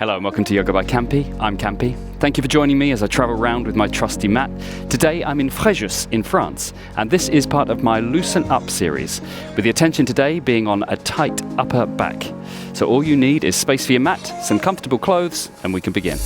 Hello and welcome to Yoga by Campy. I'm Campy. Thank you for joining me as I travel around with my trusty mat. Today I'm in Fréjus in France, and this is part of my Loosen Up series, with the attention today being on a tight upper back. So all you need is space for your mat, some comfortable clothes, and we can begin.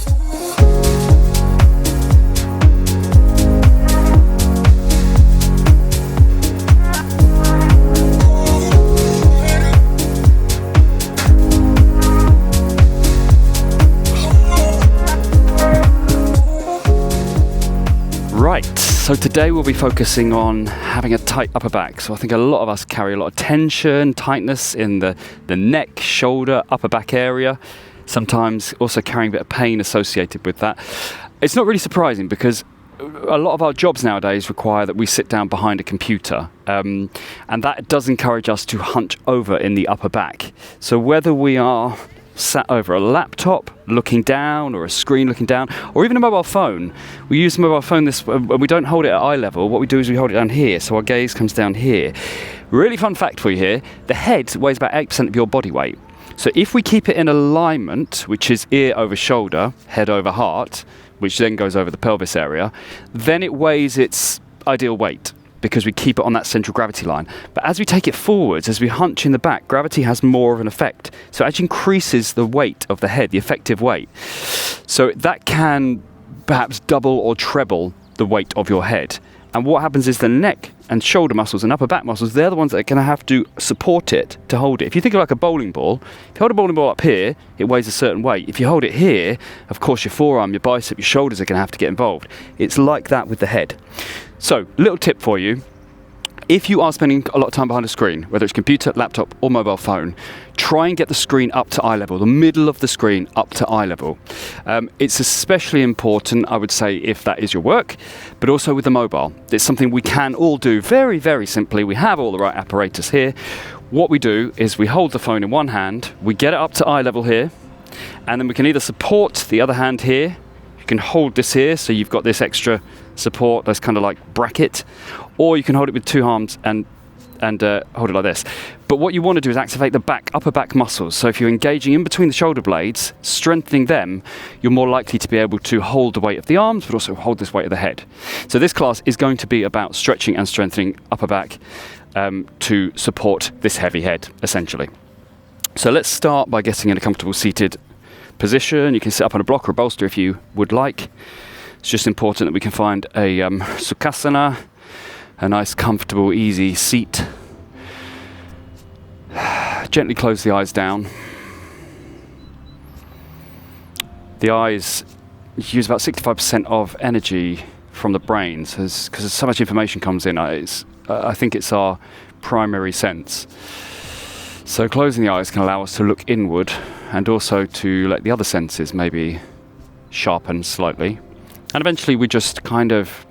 Right, so today we'll be focusing on having a tight upper back. So I think a lot of us carry a lot of tension, tightness in the neck, shoulder, upper back area. Sometimes also carrying a bit of pain associated with that. It's not really surprising because a lot of our jobs nowadays require that we sit down behind a computer. And that does encourage us to hunch over in the upper back. So whether we are sat over a laptop looking down, or a screen looking down, or even a mobile phone. We use the mobile phone when we don't hold it at eye level. What we do is we hold it down here, so our gaze comes down here. Really fun fact for you here, the head weighs about 8% of your body weight. So if we keep it in alignment, which is ear over shoulder, head over heart, which then goes over the pelvis area, then it weighs its ideal weight, because we keep it on that central gravity line. But as we take it forwards, as we hunch in the back, gravity has more of an effect. So it actually increases the weight of the head, the effective weight. So that can perhaps double or treble the weight of your head. And what happens is the neck and shoulder muscles and upper back muscles, they're the ones that are going to have to support it to hold it. If you think of like a bowling ball, if you hold a bowling ball up here, it weighs a certain weight. If you hold it here, of course your forearm, your bicep, your shoulders are going to have to get involved. It's like that with the head. So, little tip for you. If you are spending a lot of time behind a screen, whether it's computer, laptop or mobile phone, try and get the screen up to eye level, the middle of the screen up to eye level. It's especially important, I would say, if that is your work, but also with the mobile. It's something we can all do very, very simply. We have all the right apparatus here. What we do is we hold the phone in one hand, we get it up to eye level here, and then we can either support the other hand here. You can hold this here, so you've got this extra support, that's kind of like bracket, or you can hold it with two arms and hold it like this. But what you want to do is activate the upper back muscles. So if you're engaging in between the shoulder blades, strengthening them, you're more likely to be able to hold the weight of the arms, but also hold this weight of the head. So this class is going to be about stretching and strengthening upper back to support this heavy head, essentially. So let's start by getting in a comfortable seated position. You can sit up on a block or a bolster if you would like. It's just important that we can find a sukhasana, a nice comfortable easy seat. Gently close the eyes down. The eyes use about 65% of energy from the brain, because so much information comes in. I think it's our primary sense. So closing the eyes can allow us to look inward and also to let the other senses maybe sharpen slightly. And eventually we just kind of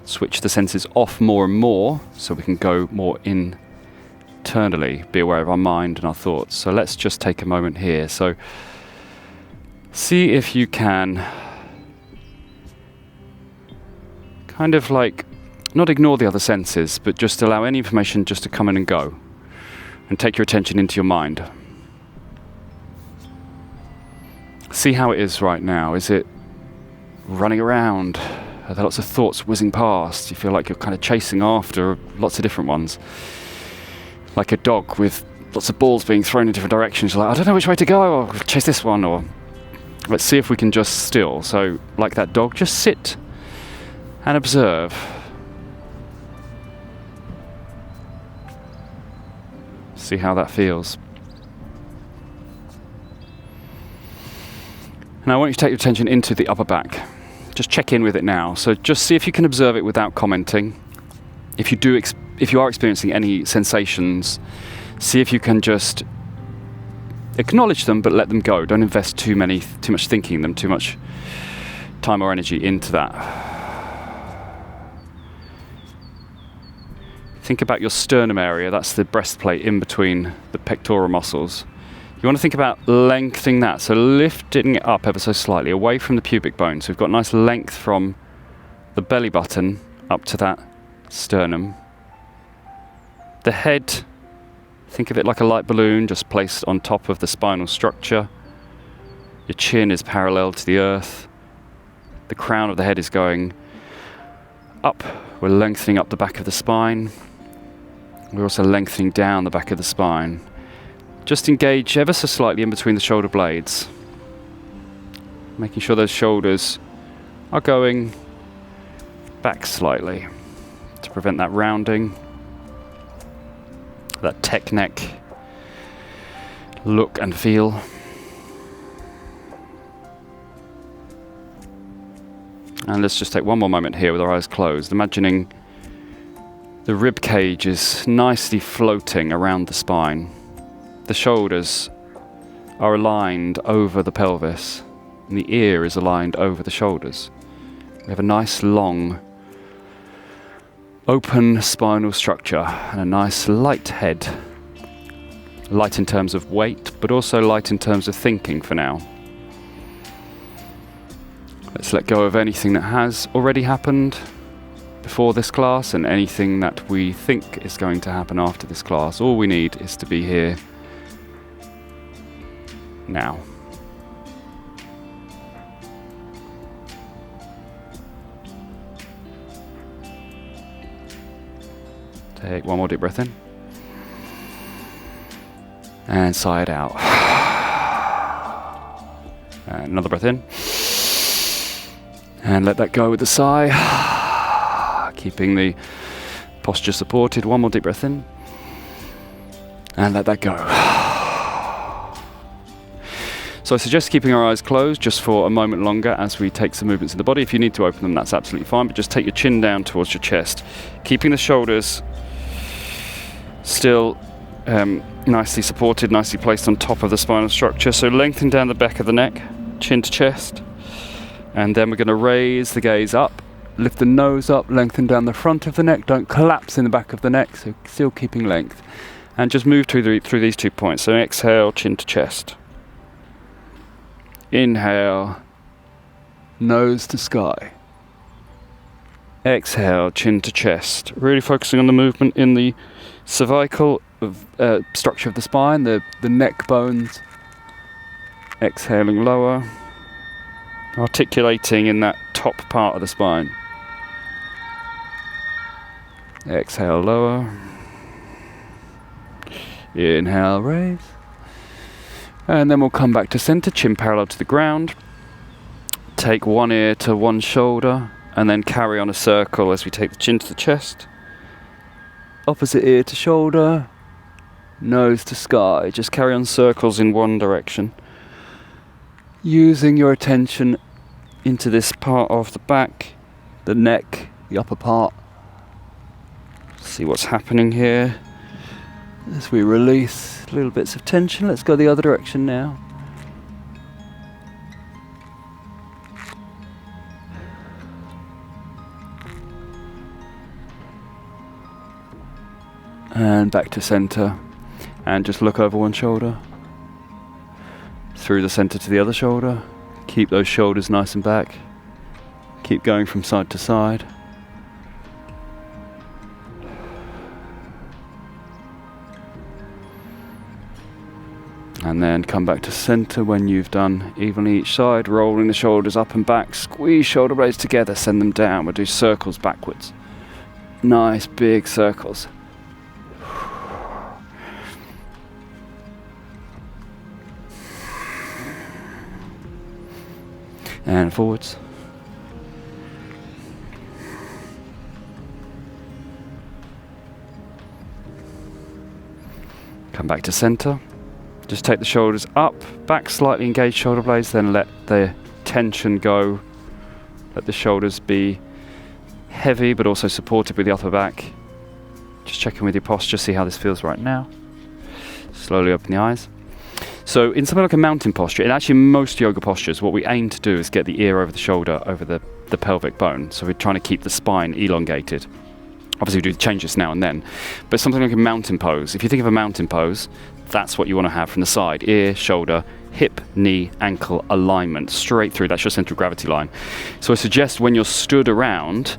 switch the senses off more and more so we can go more internally, be aware of our mind and our thoughts. So let's just take a moment here. So see if you can kind of like not ignore the other senses, but just allow any information just to come in and go. And take your attention into your mind. See how it is right now. Is it running around? Are there lots of thoughts whizzing past? You feel like you're kind of chasing after lots of different ones. Like a dog with lots of balls being thrown in different directions. You're like, I don't know which way to go, or chase this one, or let's see if we can just still. So like that dog, just sit and observe. See how that feels. Now I want you to take your attention into the upper back. Just check in with it now. So just see if you can observe it without commenting. If you are experiencing any sensations, see if you can just acknowledge them but let them go. Don't invest too much thinking them, too much time or energy into that. Think about your sternum area, that's the breastplate in between the pectoral muscles. You want to think about lengthening that, so lifting it up ever so slightly away from the pubic bone. So we've got nice length from the belly button up to that sternum. The head, think of it like a light balloon just placed on top of the spinal structure. Your chin is parallel to the earth. The crown of the head is going up. We're lengthening up the back of the spine. We're also lengthening down the back of the spine. Just engage ever so slightly in between the shoulder blades. Making sure those shoulders are going back slightly to prevent that rounding, that tech neck look and feel. And let's just take one more moment here with our eyes closed, imagining the rib cage is nicely floating around the spine. The shoulders are aligned over the pelvis, and the ear is aligned over the shoulders. We have a nice long open spinal structure and a nice light head. Light in terms of weight, but also light in terms of thinking for now. Let's let go of anything that has already happened before this class and anything that we think is going to happen after this class. All we need is to be here now. Take one more deep breath in. And sigh it out. And another breath in. And let that go with the sigh. Keeping the posture supported. One more deep breath in. And let that go. So I suggest keeping our eyes closed just for a moment longer as we take some movements in the body. If you need to open them, that's absolutely fine. But just take your chin down towards your chest. Keeping the shoulders still nicely supported, nicely placed on top of the spinal structure. So lengthen down the back of the neck, chin to chest. And then we're going to raise the gaze up, lift the nose up, lengthen down the front of the neck. Don't collapse in the back of the neck, so still keeping length. And just move through these 2 points. So exhale, chin to chest. Inhale, nose to sky. Exhale, chin to chest. Really focusing on the movement in the cervical structure of the spine, the neck bones. Exhaling lower. Articulating in that top part of the spine. Exhale, lower. Inhale, raise. And then we'll come back to center, chin parallel to the ground. Take one ear to one shoulder, and then carry on a circle as we take the chin to the chest. Opposite ear to shoulder, nose to sky. Just carry on circles in one direction. Using your attention into this part of the back, the neck, the upper part. See what's happening here as we release little bits of tension. Let's go the other direction now. And back to center. And just look over one shoulder. Through the center to the other shoulder. Keep those shoulders nice and back. Keep going from side to side. And then come back to center when you've done evenly each side, rolling the shoulders up and back. Squeeze shoulder blades together, send them down. We'll do circles backwards. Nice big circles. And forwards. Come back to center. Just take the shoulders up, back slightly, engage shoulder blades, then let the tension go. Let the shoulders be heavy but also supported with the upper back. Just checking with your posture, see how this feels right now. Slowly open the eyes. So in something like a mountain posture, in actually most yoga postures, what we aim to do is get the ear over the shoulder, over the pelvic bone. So we're trying to keep the spine elongated. Obviously we do change this now and then, but something like a mountain pose. If you think of a mountain pose, that's what you want to have from the side. Ear, shoulder, hip, knee, ankle alignment, straight through. That's your central gravity line. So I suggest when you're stood around,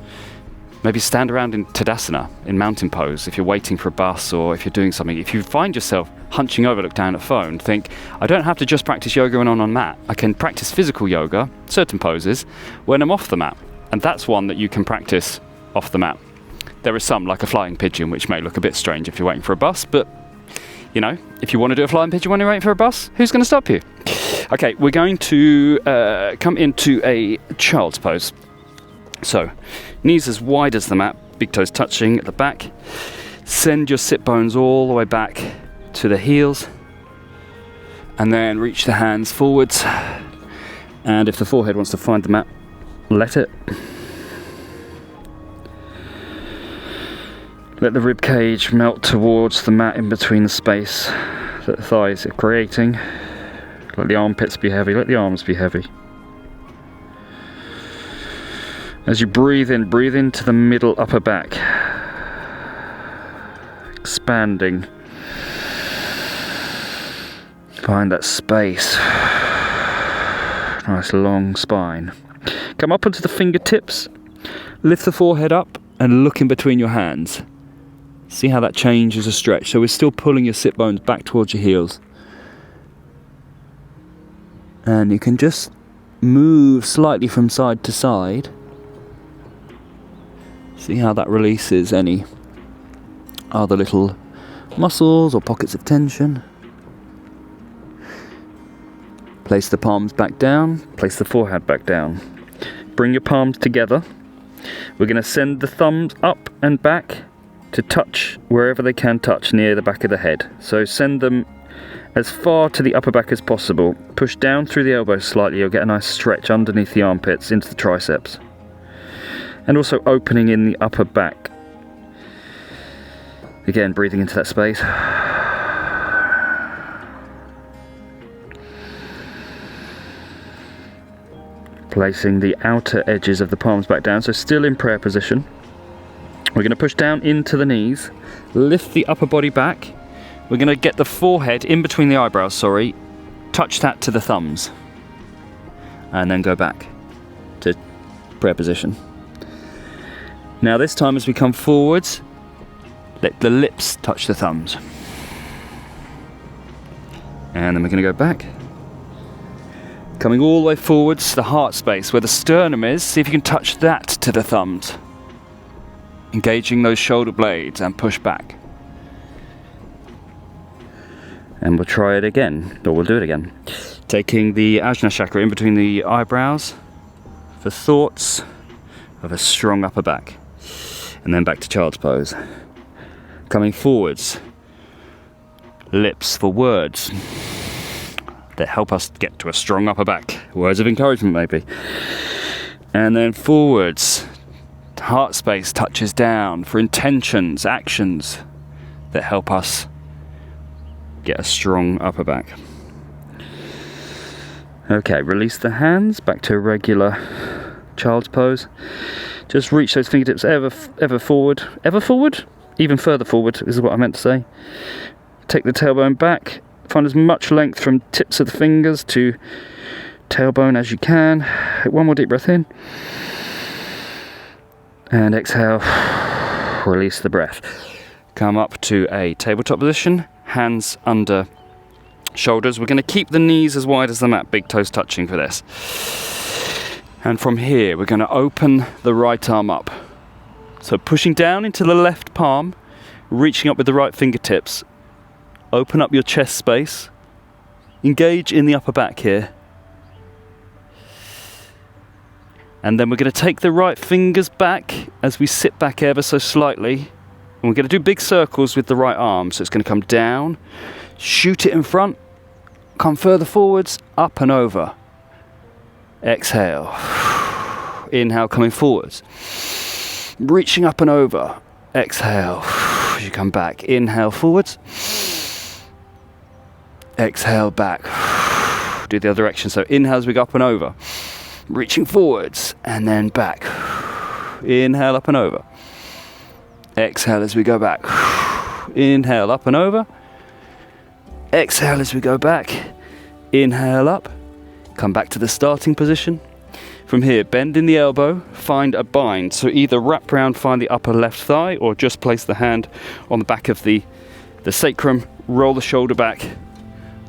Maybe stand around in Tadasana, in mountain pose, if you're waiting for a bus or if you're doing something. If you find yourself hunching over, look down at a phone, think, I don't have to just practice yoga when I'm on mat. I can practice physical yoga, certain poses, when I'm off the mat. And that's one that you can practice off the mat. There are some, like a flying pigeon, which may look a bit strange if you're waiting for a bus, but, you know, if you want to do a flying pigeon when you're waiting for a bus, who's going to stop you? Okay, we're going to come into a child's pose. So, knees as wide as the mat, big toes touching at the back. Send your sit bones all the way back to the heels. And then reach the hands forwards. And if the forehead wants to find the mat, let it. Let the rib cage melt towards the mat in between the space that the thighs are creating. Let the armpits be heavy, let the arms be heavy. As you breathe into the middle upper back, expanding. Find that space. Nice long spine. Come up onto the fingertips, lift the forehead up and look in between your hands. See how that changes a stretch. So we're still pulling your sit bones back towards your heels. And you can just move slightly from side to side. See how that releases any other little muscles or pockets of tension. Place the palms back down, place the forehead back down. Bring your palms together. We're going to send the thumbs up and back to touch wherever they can touch near the back of the head. So send them as far to the upper back as possible. Push down through the elbows slightly, you'll get a nice stretch underneath the armpits into the triceps. And also opening in the upper back. Again, breathing into that space. Placing the outer edges of the palms back down, so still in prayer position. We're going to push down into the knees, lift the upper body back. We're going to get the forehead in between the eyebrows, touch that to the thumbs. And then go back to prayer position. Now this time as we come forwards, let the lips touch the thumbs. And then we're going to go back. Coming all the way forwards, the heart space where the sternum is, see if you can touch that to the thumbs. Engaging those shoulder blades and push back. And we'll try it again, or we'll do it again. Taking the Ajna chakra in between the eyebrows for thoughts of a strong upper back. And then back to child's pose. Coming forwards, lips for words that help us get to a strong upper back. Words of encouragement maybe. And then forwards, heart space touches down for intentions, actions that help us get a strong upper back. Okay, release the hands back to a regular child's pose. Just reach those fingertips ever forward, even further forward is what I meant to say. Take the tailbone back, find as much length from tips of the fingers to tailbone as you can. One more deep breath in. And exhale, release the breath. Come up to a tabletop position, hands under shoulders. We're going to keep the knees as wide as the mat, big toes touching for this. And from here, we're going to open the right arm up. So pushing down into the left palm, reaching up with the right fingertips. Open up your chest space. Engage in the upper back here. And then we're going to take the right fingers back as we sit back ever so slightly. And we're going to do big circles with the right arm. So it's going to come down, shoot it in front, come further forwards, up and over. Exhale. Inhale, coming forwards. Reaching up and over. Exhale. As you come back. Inhale, forwards. Exhale, back. Do the other direction. So inhale as we go up and over. Reaching forwards and then back. Inhale, up and over. Exhale as we go back. Inhale, up and over. Exhale as we go back. Inhale up. Come back to the starting position. From here, bend in the elbow, find a bind. So either wrap round, find the upper left thigh, or just place the hand on the back of the sacrum, roll the shoulder back,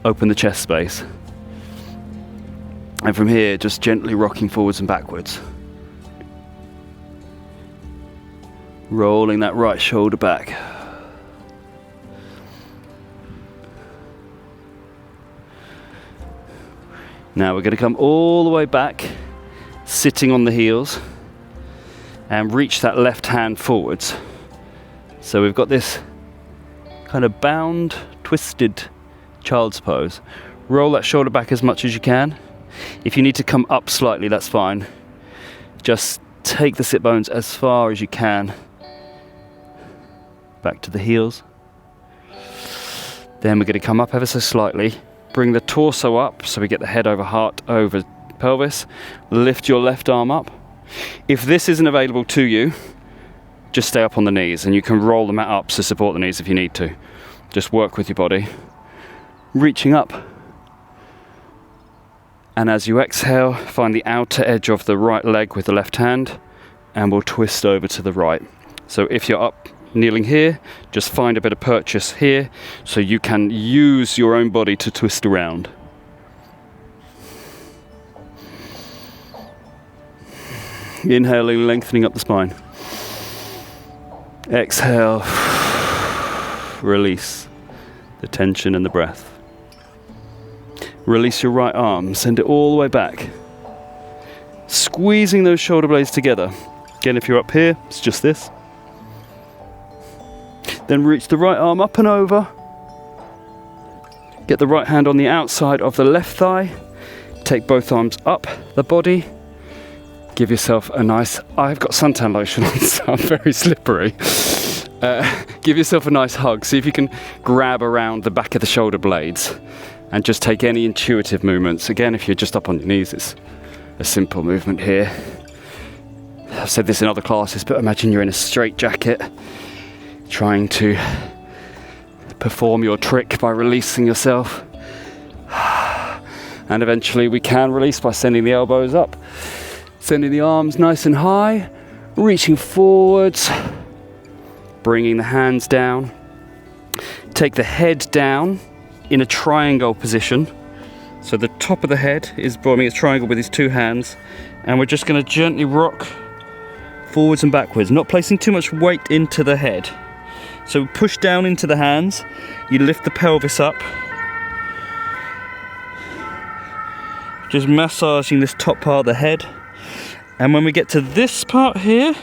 open the chest space. And from here, just gently rocking forwards and backwards. Rolling that right shoulder back. Now we're going to come all the way back, sitting on the heels, and reach that left hand forwards. So we've got this kind of bound, twisted child's pose. Roll that shoulder back as much as you can. If you need to come up slightly, that's fine. Just take the sit bones as far as you can. Back to the heels. Then we're going to come up ever so slightly. Bring the torso up so we get the head over heart over pelvis. Lift your left arm up. If this isn't available to you, just stay up on the knees, and you can roll the mat up to support the knees if you need to. Just work with your body. Reaching up. And as you exhale, find the outer edge of the right leg with the left hand, and we'll twist over to the right. So if you're up kneeling here, just find a bit of purchase here so you can use your own body to twist around. Inhaling, lengthening up the spine. Exhale, release the tension and the breath. Release your right arm, send it all the way back. Squeezing those shoulder blades together. Again, if you're up here, it's just this. Then reach the right arm up and over. Get the right hand on the outside of the left thigh. Take both arms up the body. Give yourself a nice, I've got suntan lotion on, so I'm very slippery. Give yourself a nice hug. See if you can grab around the back of the shoulder blades and just take any intuitive movements. Again, if you're just up on your knees, it's a simple movement here. I've said this in other classes, but imagine you're in a straitjacket trying to perform your trick by releasing yourself. And eventually we can release by sending the elbows up, sending the arms nice and high, reaching forwards, bringing the hands down. Take the head down in a triangle position. So the top of the head is forming a triangle with his two hands, and we're just going to gently rock forwards and backwards, not placing too much weight into the head. So push down into the hands, you lift the pelvis up, just massaging this top part of the head. And when we get to this part here,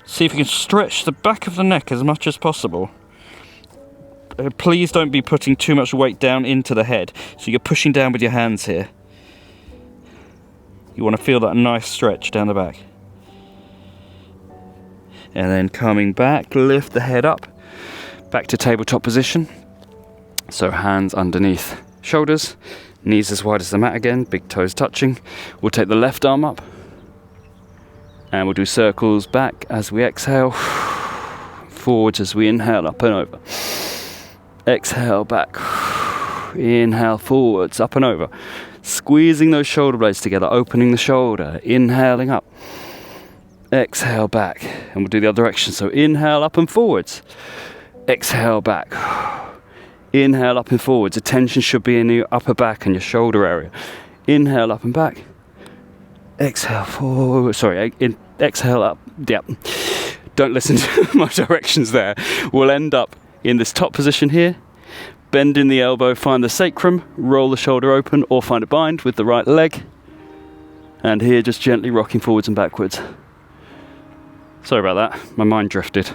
see if you can stretch the back of the neck as much as possible. Please don't be putting too much weight down into the head. So you're pushing down with your hands here. You want to feel that nice stretch down the back. And then coming back, lift the head up, back to tabletop position. So hands underneath shoulders, knees as wide as the mat again, big toes touching. We'll take the left arm up, and we'll do circles back as we exhale, forwards as we inhale, up and over. Exhale back, inhale forwards, up and over. Squeezing those shoulder blades together, opening the shoulder, inhaling up. Exhale back, and we'll do the other direction. So inhale up and forwards, exhale back, inhale up and forwards. Attention should be in your upper back and your shoulder area. Inhale up and back, exhale forward, exhale up, yep. Don't listen to my directions there. We'll end up in this top position here. Bend in the elbow, find the sacrum, roll the shoulder open, or find a bind with the right leg. And here just gently rocking forwards and backwards. Sorry about that, my mind drifted.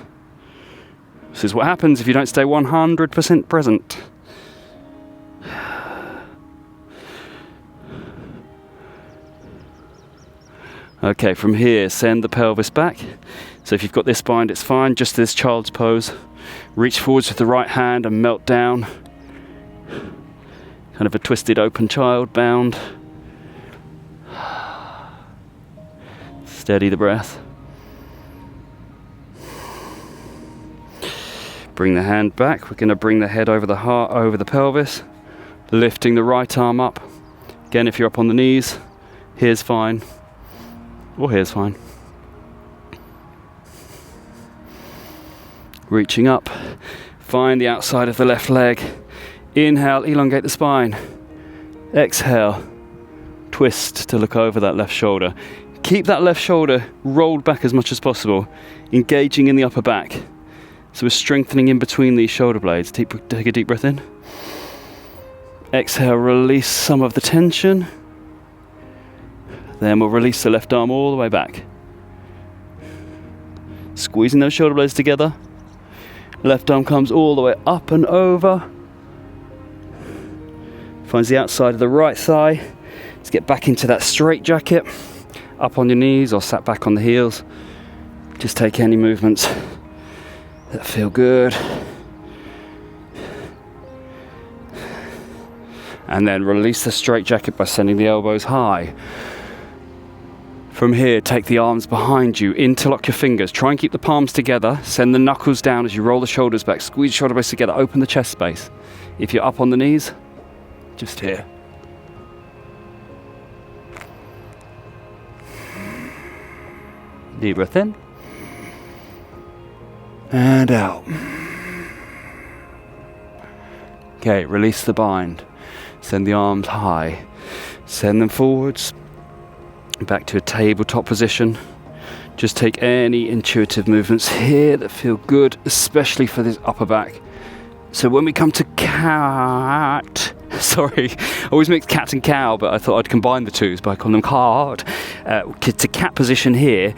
This is what happens if you don't stay 100% present. Okay, from here, send the pelvis back. So if you've got this bind, it's fine, just this child's pose. Reach forwards with the right hand and melt down. Kind of a twisted open child bound. Steady the breath. Bring the hand back. We're going to bring the head over the heart, over the pelvis. Lifting the right arm up. Again, if you're up on the knees, here's fine. Or here's fine. Reaching up, find the outside of the left leg. Inhale, elongate the spine. Exhale, twist to look over that left shoulder. Keep that left shoulder rolled back as much as possible, engaging in the upper back. So we're strengthening in between these shoulder blades. Take a deep breath in. Exhale, release some of the tension. Then we'll release the left arm all the way back. Squeezing those shoulder blades together. Left arm comes all the way up and over. Finds the outside of the right thigh. Let's get back into that straight jacket. Up on your knees or sat back on the heels. Just take any movements that feel good. And then release the straight jacket by sending the elbows high. From here, take the arms behind you, interlock your fingers, try and keep the palms together, send the knuckles down as you roll the shoulders back, squeeze the shoulder blades together, open the chest space. If you're up on the knees, just here. Deep breath in. And out. Okay, release the bind. Send the arms high. Send them forwards. Back to a tabletop position. Just take any intuitive movements here that feel good, especially for this upper back. So when we come to cat, sorry, I always mix cat and cow, but I thought I'd combine the two by calling them cat. To cat position here,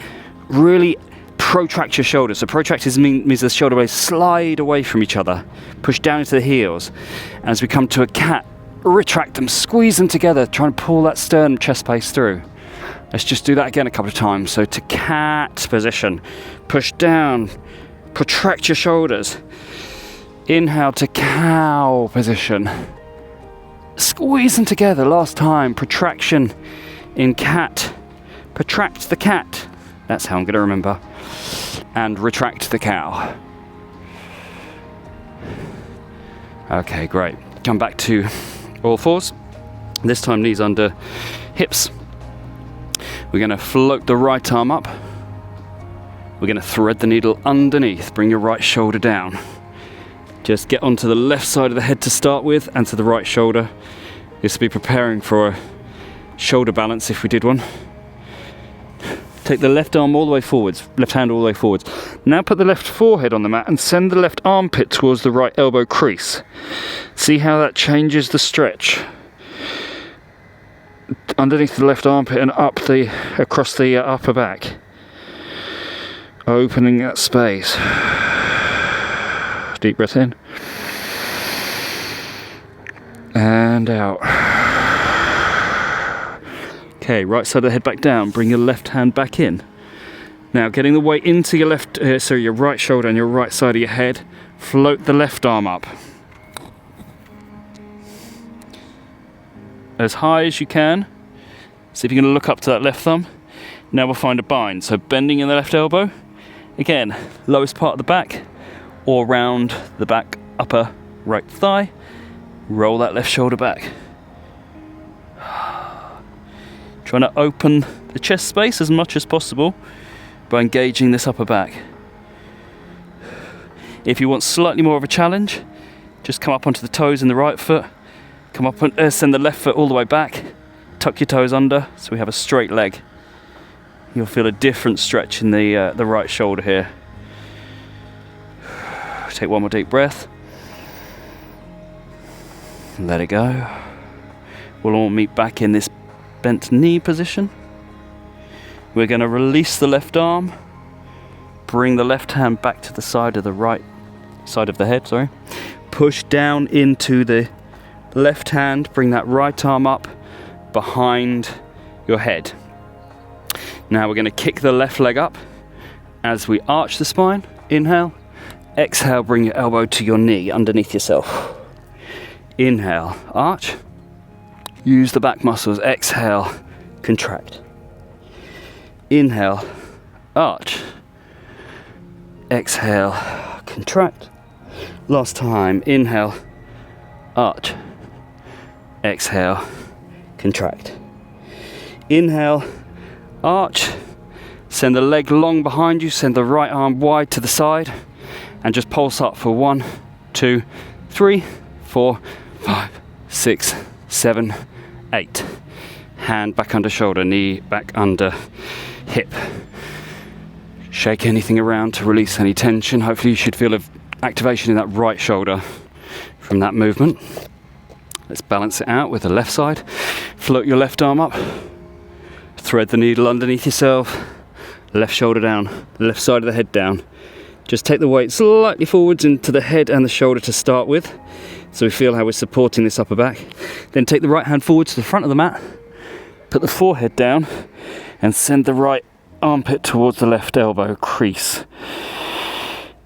really protract your shoulders. So protract means the shoulder blades slide away from each other, push down into the heels. And as we come to a cat, retract them, squeeze them together, try and pull that sternum chest space through. Let's just do that again a couple of times. So to cat position, push down, protract your shoulders. Inhale to cow position. Squeeze them together. Last time, protraction in cat. Protract the cat. That's how I'm going to remember. And retract the cow. Okay, great. Come back to all fours. This time knees under hips. We're going to float the right arm up. We're going to thread the needle underneath. Bring your right shoulder down. Just get onto the left side of the head to start with and to the right shoulder. This will be preparing for a shoulder balance if we did one. Take the left arm all the way forwards, left hand all the way forwards. Now put the left forehead on the mat and send the left armpit towards the right elbow crease. See how that changes the stretch. Underneath the left armpit and across the upper back. Opening that space. Deep breath in. And out. Okay, right side of the head back down. Bring your left hand back in. Now, getting the weight into your your right shoulder and your right side of your head. Float the left arm up. As high as you can. See if you're going to look up to that left thumb. Now we'll find a bind. So bending in the left elbow. Again, lowest part of the back or round the back upper right thigh. Roll that left shoulder back. Trying to open the chest space as much as possible by engaging this upper back. If you want slightly more of a challenge, just come up onto the toes in the right foot. Come up and send the left foot all the way back. Tuck your toes under so we have a straight leg. You'll feel a different stretch in the right shoulder here. Take one more deep breath. Let it go. We'll all meet back in this bent knee position. We're going to release the left arm. Bring the left hand back to the side of the right side of the head, sorry. Push down into the left hand. Bring that right arm up behind your head. Now we're going to kick the left leg up as we arch the spine. Inhale. Exhale, bring your elbow to your knee underneath yourself. Inhale, arch. Use the back muscles. Exhale, contract. Inhale, arch. Exhale, contract. Last time. Inhale, arch. Exhale, contract. Inhale, arch. Send the leg long behind you, send the right arm wide to the side, and just pulse up for 1, 2, 3, 4, 5, 6, 7, 8. Hand back under shoulder, knee back under hip. Shake anything around to release any tension. Hopefully you should feel an activation in that right shoulder from that movement. Let's balance it out with the left side. Float your left arm up. Thread the needle underneath yourself. Left shoulder down, left side of the head down. Just take the weight slightly forwards into the head and the shoulder to start with, so we feel how we're supporting this upper back. Then take the right hand forward to the front of the mat, put the forehead down, and send the right armpit towards the left elbow crease.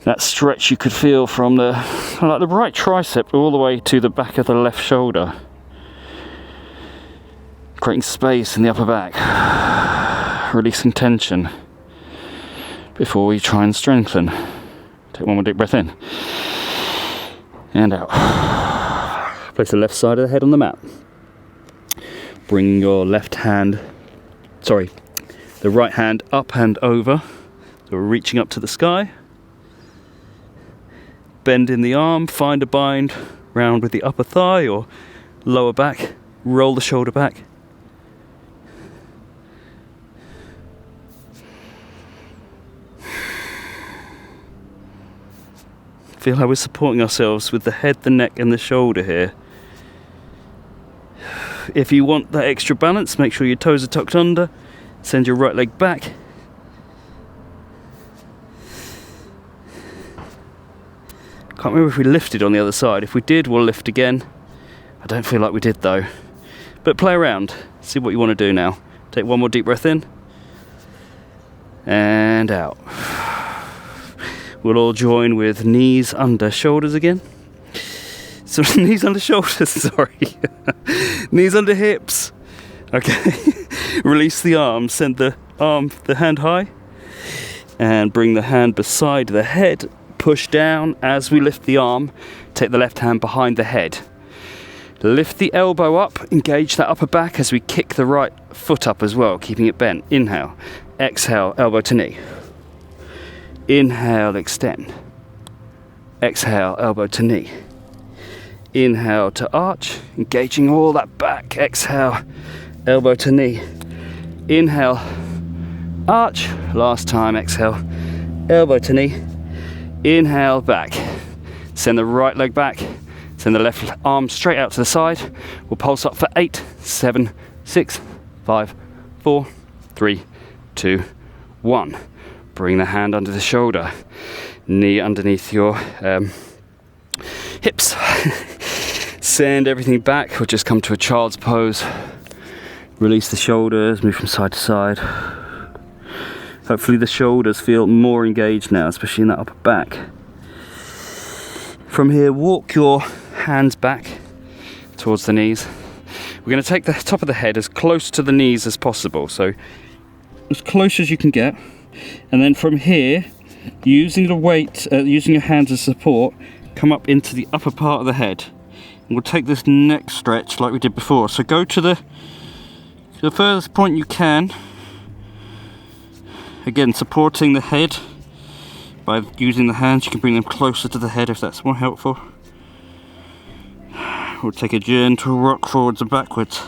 That stretch you could feel from the right tricep all the way to the back of the left shoulder, creating space in the upper back, releasing tension before we try and strengthen. Take one more deep breath in and out. Place the left side of the head on the mat. Bring your the right hand up and over, so we're reaching up to the sky. Bend in the arm, find a bind round with the upper thigh or lower back, roll the shoulder back. Feel how we're supporting ourselves with the head, the neck and the shoulder here. If you want that extra balance, make sure your toes are tucked under. Send your right leg back. Can't remember if we lifted on the other side. If we did, we'll lift again. I don't feel like we did though. But play around. See what you want to do now. Take one more deep breath in. And out. We'll all join with knees under shoulders again. So knees under shoulders, sorry. Knees under hips. Okay. Release the arm, send the hand high. And bring the hand beside the head. Push down as we lift the arm. Take the left hand behind the head. Lift the elbow up, engage that upper back as we kick the right foot up as well, keeping it bent. Inhale. Exhale, elbow to knee. Inhale, extend. Exhale, elbow to knee. Inhale to arch, engaging all that back. Exhale, elbow to knee. Inhale, arch. Last time, exhale, elbow to knee. Inhale, back. Send the right leg back. Send the left arm straight out to the side. We'll pulse up for 8, 7, 6, 5, 4, 3, 2, 1. Bring the hand under the shoulder, knee underneath your hips. Send everything back, or just come to a child's pose. Release the shoulders, move from side to side. Hopefully the shoulders feel more engaged now, especially in that upper back. From here, walk your hands back towards the knees. We're going to take the top of the head as close to the knees as possible, so as close as you can get. And then from here, using the weight, using your hands as support, come up into the upper part of the head. And we'll take this neck stretch like we did before. So go to the furthest point you can. Again, supporting the head by using the hands. You can bring them closer to the head if that's more helpful. We'll take a gentle rock forwards and backwards.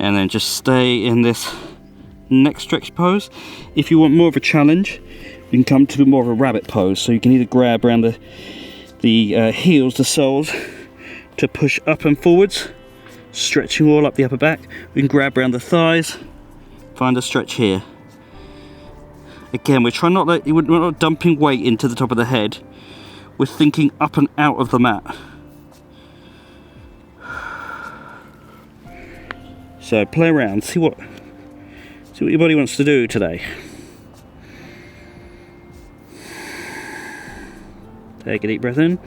And then just stay in this neck stretch pose. If you want more of a challenge, you can come to more of a rabbit pose. So you can either grab around the heels, the soles, to push up and forwards, stretching all up the upper back. We can grab around the thighs, find a stretch here. Again, we're not dumping weight into the top of the head. We're thinking up and out of the mat. So play around, see what your body wants to do today. Take a deep breath in.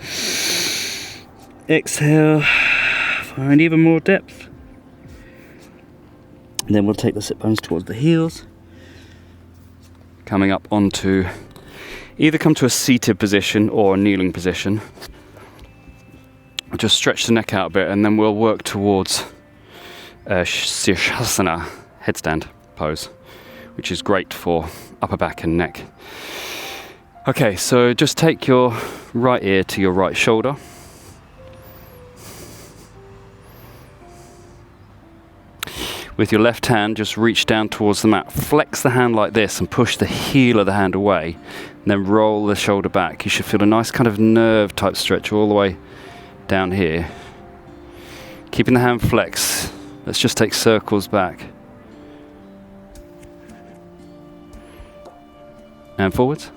Exhale, find even more depth. And then we'll take the sit bones towards the heels. Coming up onto, either come to a seated position or a kneeling position. Just stretch the neck out a bit and then we'll work towards Sirsasana headstand pose, which is great for upper back and neck. Okay, so just take your right ear to your right shoulder. With your left hand, just reach down towards the mat. Flex the hand like this and push the heel of the hand away. And then roll the shoulder back. You should feel a nice kind of nerve type stretch all the way down here. Keeping the hand flexed. Let's just take circles back. And forwards.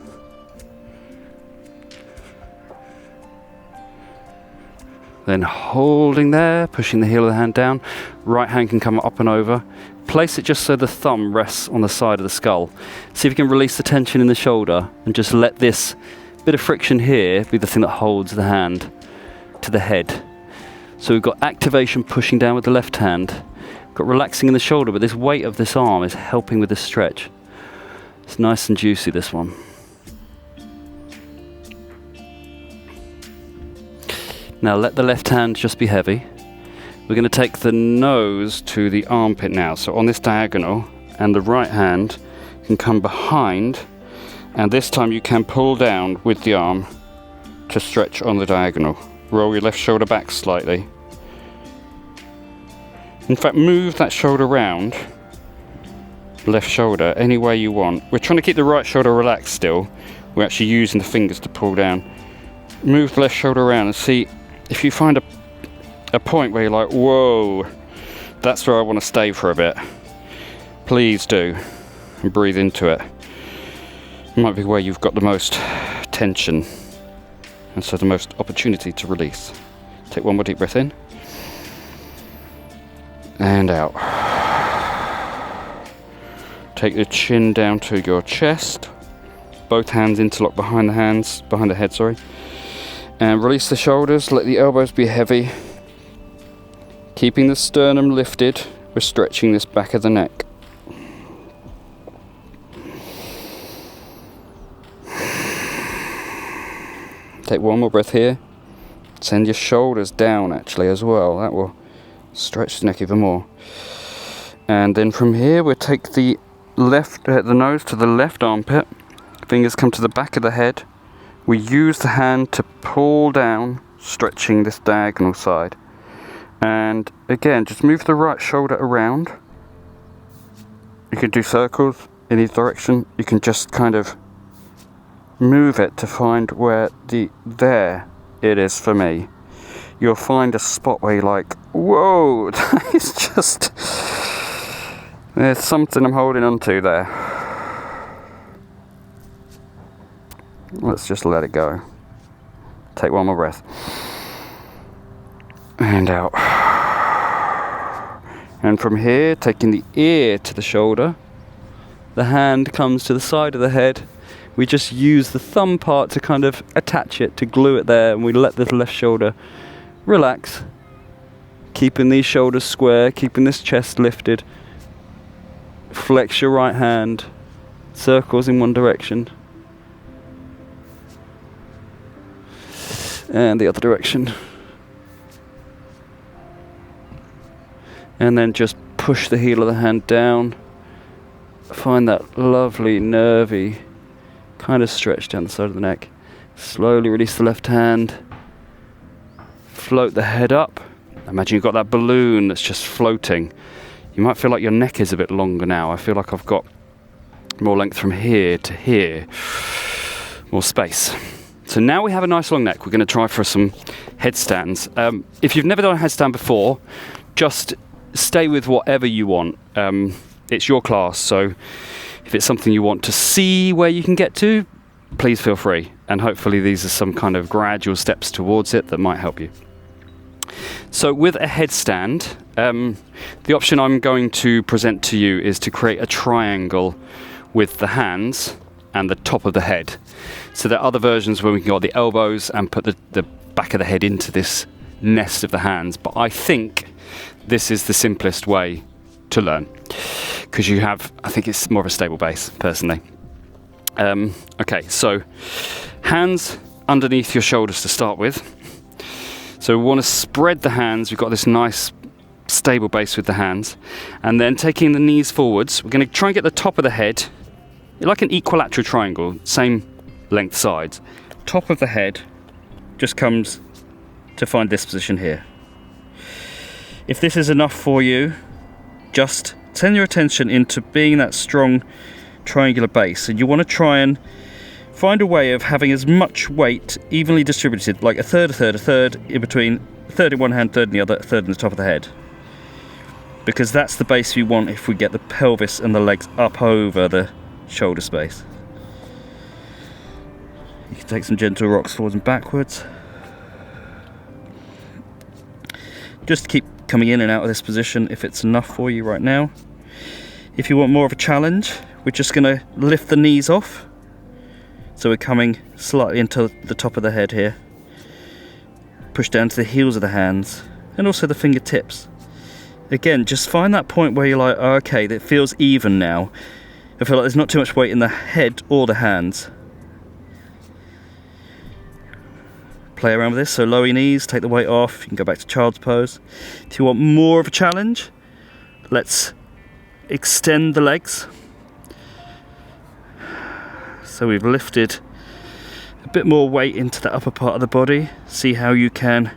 Then holding there, pushing the heel of the hand down. Right hand can come up and over. Place it just so the thumb rests on the side of the skull. See if you can release the tension in the shoulder and just let this bit of friction here be the thing that holds the hand to the head. So we've got activation pushing down with the left hand. Got relaxing in the shoulder, but this weight of this arm is helping with the stretch. It's nice and juicy, this one. Now let the left hand just be heavy. We're going to take the nose to the armpit now. So on this diagonal, and the right hand can come behind, and this time you can pull down with the arm to stretch on the diagonal. Roll your left shoulder back slightly. In fact, move that shoulder round, left shoulder, any way you want. We're trying to keep the right shoulder relaxed still. We're actually using the fingers to pull down. Move the left shoulder around and see if you find a point where you're like, whoa, that's where I want to stay for a bit. Please do, and breathe into it. It might be where you've got the most tension, and so the most opportunity to release. Take one more deep breath in, and out. Take the chin down to your chest, both hands interlock behind the head, sorry. And release the shoulders, let the elbows be heavy. Keeping the sternum lifted, we're stretching this back of the neck. Take one more breath here. Send your shoulders down actually as well. That will stretch the neck even more. And then from here we'll take the nose to the left armpit. Fingers come to the back of the head. We use the hand to pull down, stretching this diagonal side. And again, just move the right shoulder around. You can do circles in each direction. You can just kind of move it to find where there it is for me. You'll find a spot where you're like, whoa, it's just, there's something I'm holding on to there. Let's just let it go. Take one more breath. And out. And from here, taking the ear to the shoulder, the hand comes to the side of the head. We just use the thumb part to kind of attach it, to glue it there, and we let the left shoulder relax. Keeping these shoulders square, keeping this chest lifted. Flex your right hand, circles in one direction. And the other direction. And then just push the heel of the hand down. Find that lovely, nervy kind of stretch down the side of the neck. Slowly release the left hand. Float the head up. Imagine you've got that balloon that's just floating. You might feel like your neck is a bit longer now. I feel like I've got more length from here to here. More space. So now we have a nice long neck. We're going to try for some headstands. If you've never done a headstand before, just stay with whatever you want. It's your class, so if it's something you want to see where you can get to, please feel free. And hopefully these are some kind of gradual steps towards it that might help you. So with a headstand, the option I'm going to present to you is to create a triangle with the hands and the top of the head. So there are other versions where we can go at the elbows and put the back of the head into this nest of the hands, but I think this is the simplest way to learn, because I think it's more of a stable base, personally. Okay, so hands underneath your shoulders to start with. So we want to spread the hands. We've got this nice stable base with the hands. And then taking the knees forwards, we're going to try and get the top of the head, like an equilateral triangle, same length sides. Top of the head just comes to find this position here. If this is enough for you, just turn your attention into being that strong triangular base, and you want to try and find a way of having as much weight evenly distributed, like a third, in between, a third in one hand, third in the other, a third in the top of the head. Because that's the base we want if we get the pelvis and the legs up over the shoulder space. You can take some gentle rocks forwards and backwards. Just keep coming in and out of this position if it's enough for you right now. If you want more of a challenge, we're just going to lift the knees off. So we're coming slightly into the top of the head here. Push down to the heels of the hands and also the fingertips. Again, just find that point where you're like, oh, okay, that feels even now. I feel like there's not too much weight in the head or the hands. Play around with this, so lower your knees, take the weight off, you can go back to child's pose. If you want more of a challenge, let's extend the legs. So we've lifted a bit more weight into the upper part of the body. See how you can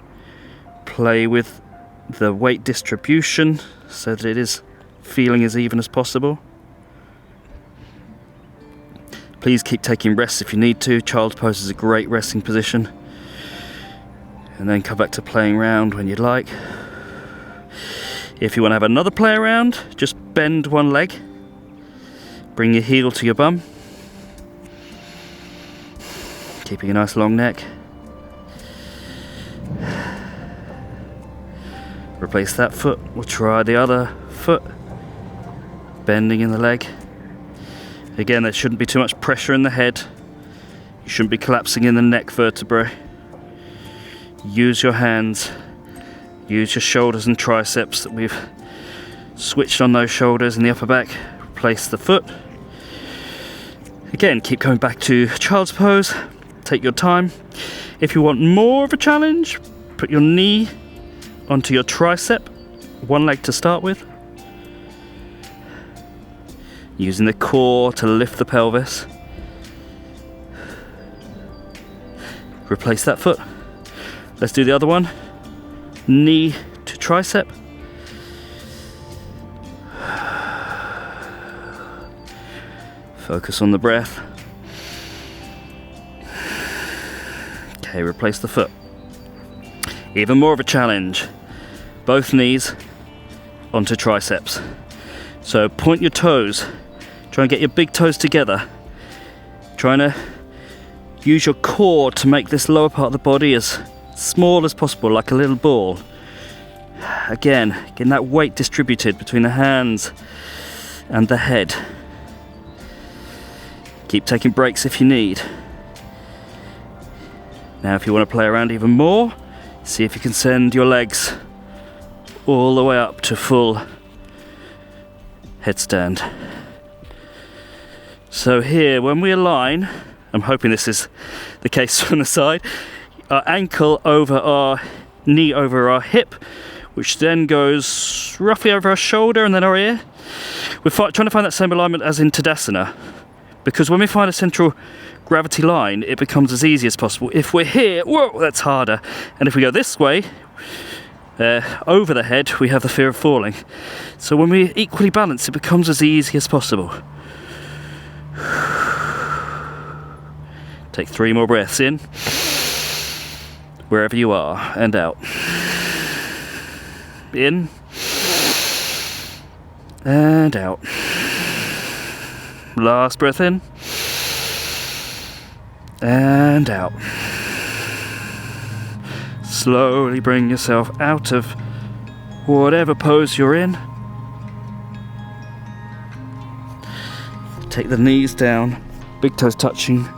play with the weight distribution so that it is feeling as even as possible. Please keep taking rests if you need to. Child's pose is a great resting position. And then come back to playing around when you'd like. If you want to have another play around, just bend one leg. Bring your heel to your bum. Keeping a nice long neck. Replace that foot. We'll try the other foot. Bending in the leg. Again, there shouldn't be too much pressure in the head. You shouldn't be collapsing in the neck vertebrae. Use your hands, use your shoulders and triceps that we've switched on those shoulders in the upper back. Replace the foot. Again, keep coming back to child's pose. Take your time. If you want more of a challenge, put your knee onto your tricep, one leg to start with. Using the core to lift the pelvis. Replace that foot. Let's do the other one. Knee to tricep. Focus on the breath. Okay, replace the foot. Even more of a challenge. Both knees onto triceps. So point your toes. Try and get your big toes together. Trying to use your core to make this lower part of the body as small as possible, like a little ball. Again, getting that weight distributed between the hands and the head. Keep taking breaks if you need. Now if you want to play around even more, see if you can send your legs all the way up to full headstand. So here, when we align, I'm hoping this is the case from the side, our ankle over our knee over our hip, which then goes roughly over our shoulder and then our ear. We're trying to find that same alignment as in Tadasana, because when we find a central gravity line, it becomes as easy as possible. If we're here, whoa, that's harder. And if we go this way, over the head, we have the fear of falling. So when we equally balance, it becomes as easy as possible. Take 3 more breaths in, wherever you are, and out. In, and out. Last breath in, and out. Slowly bring yourself out of whatever pose you're in. Take the knees down, big toes touching,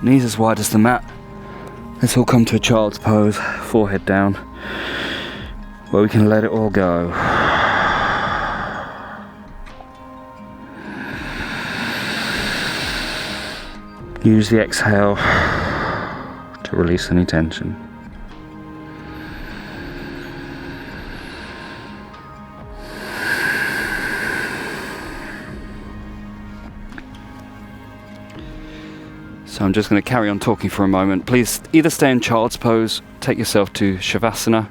knees as wide as the mat. Let's all come to a child's pose, forehead down, where we can let it all go. Use the exhale to release any tension. So I'm just going to carry on talking for a moment. Please either stay in child's pose, take yourself to Shavasana.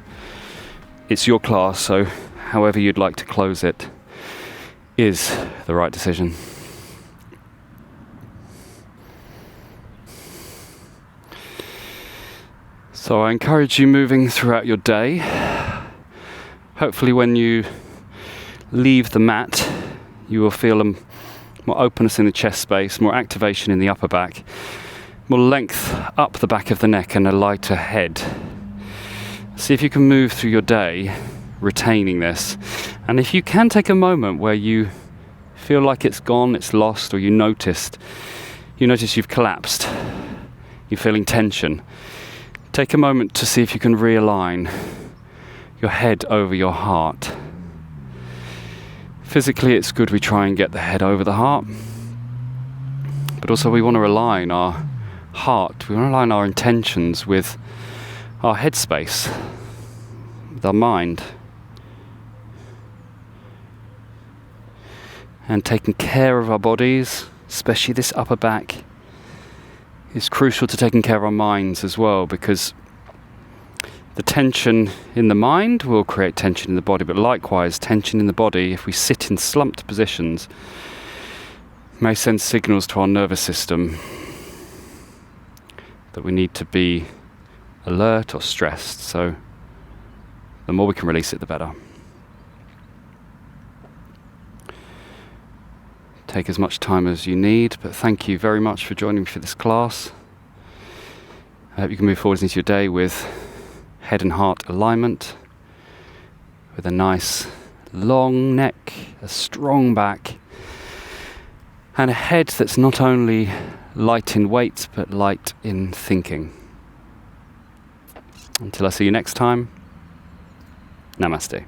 It's your class, so however you'd like to close it is the right decision. So I encourage you moving throughout your day. Hopefully when you leave the mat, you will feel more openness in the chest space, more activation in the upper back, more length up the back of the neck and a lighter head. See if you can move through your day retaining this. And if you can take a moment where you feel like it's gone, it's lost, or you notice you've collapsed, you're feeling tension, take a moment to see if you can realign your head over your heart. Physically, it's good we try and get the head over the heart, but also we want to align our heart, we want to align our intentions with our headspace, with our mind. And taking care of our bodies, especially this upper back, is crucial to taking care of our minds as well, because the tension in the mind will create tension in the body, but likewise tension in the body, if we sit in slumped positions, may send signals to our nervous system that we need to be alert or stressed. So the more we can release it, the better. Take as much time as you need, but thank you very much for joining me for this class. I hope you can move forward into your day with head and heart alignment, with a nice long neck, a strong back, and a head that's not only light in weight, but light in thinking. Until I see you next time, Namaste.